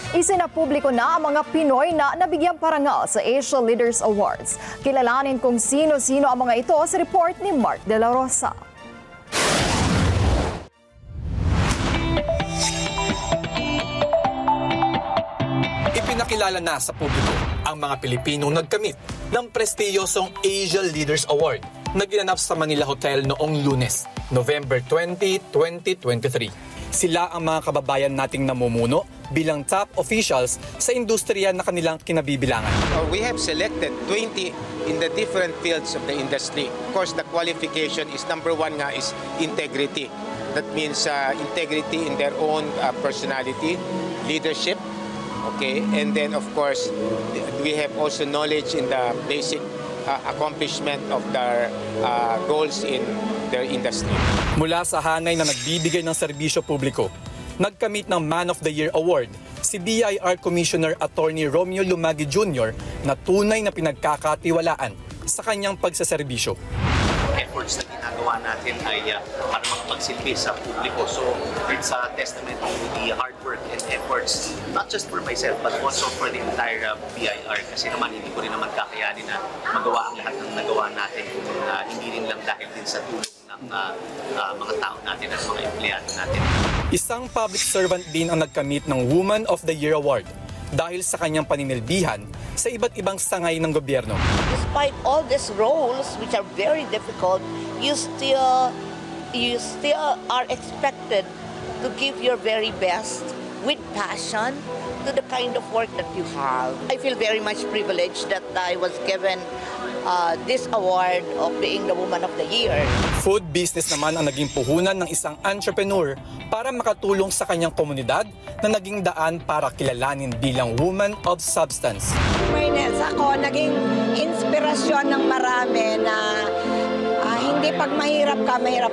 Isinapubliko na ang mga Pinoy na nabigyang parangal sa Asia Leaders Awards. Kilalanin kung sino-sino ang mga ito sa report ni Mark De La Rosa. Ipinakilala na sa publiko ang mga Pilipinong nagkamit ng prestiyosong Asia Leaders Award na ginanap sa Manila Hotel noong Lunes, November 20, 2023. Sila ang mga kababayan nating namumuno bilang top officials sa industriya na kanilang kinabibilangan. We have selected 20 in the different fields of the industry. Of course, the qualification is number one nga is integrity. That means integrity in their own personality, leadership, okay, and then of course we have also knowledge in the basic accomplishment of their goals in their industry. Mula sa hanay na nagbibigay ng serbisyo publiko, nagkamit ng Man of the Year Award si BIR Commissioner Attorney Romeo Lumagi Jr. na tunay na pinagkakatiwalaan sa kanyang pagsaserbisyo. Efforts na ginagawa natin ay para makapagsilbi sa publiko. So it's a testament to the hard work and efforts, not just for myself but also for the entire BIR. Kasi naman hindi ko rin naman kakayanin na magawa ang lahat ng nagawa natin kung hindi rin lang dahil din sa tulong ng mga tao natin at mga empleyado natin. Isang public servant din ang nagkamit ng Woman of the Year Award dahil sa kanyang paninilbihan sa iba't ibang sangay ng gobyerno. Despite all these roles, which are very difficult, you still are expected to give your very best with passion to the kind of work that you have. I feel very much privileged that I was given this award of being the Woman of the Year. Food business naman ang naging puhunan ng isang entrepreneur para makatulong sa kanyang komunidad na naging daan para kilalanin bilang Woman of Substance. Maynes ako, naging inspirasyon ng marami na hindi pag mahirap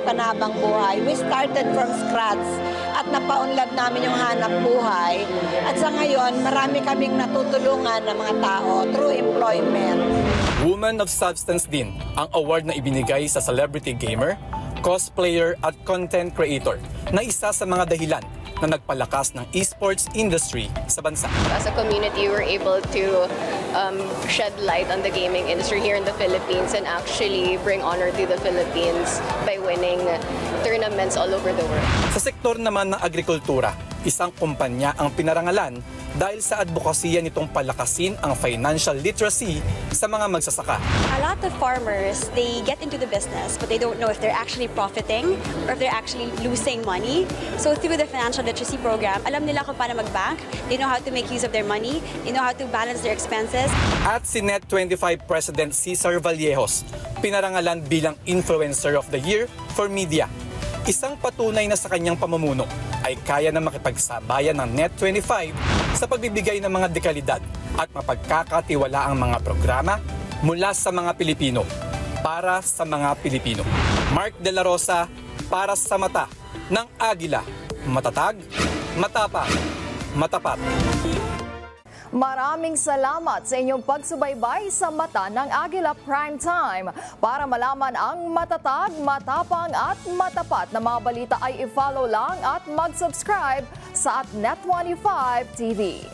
ka na habang buhay. We started from scratch at napaunlad namin yung hanap buhay. At sa ngayon, marami kaming natutulungan ng mga tao through employment. Woman of Substance din ang award na ibinigay sa celebrity gamer, cosplayer at content creator na isa sa mga dahilan na nagpalakas ng esports industry sa bansa. As a community, we're able to shed light on the gaming industry here in the Philippines and actually bring honor to the Philippines by winning tournaments all over the world. Sa sektor naman ng agrikultura, isang kumpanya ang pinarangalan dahil sa advokasya nitong palakasin ang financial literacy sa mga magsasaka. A lot of farmers, they get into the business but they don't know if they're actually profiting or if they're actually losing money. So through the financial literacy program, alam nila kung paano mag-bank, they know how to make use of their money, they know how to balance their expenses. At si Net25 President Cesar Vallejos, pinarangalan bilang Influencer of the Year for Media. Isang patunay na sa kanyang pamumuno ay kaya na makipagsabayan ng Net25 sa pagbibigay ng mga dekalidad at mapagkakatiwala ang mga programa mula sa mga Pilipino para sa mga Pilipino. Mark De La Rosa, para sa mata ng Agila. Matatag, matapang, matapat. Maraming salamat sa inyong pagsubaybay sa Mata ng Agila Primetime. Para malaman ang matatag, matapang at matapat na mga balita ay i-follow lang at mag-subscribe sa @Net25 TV.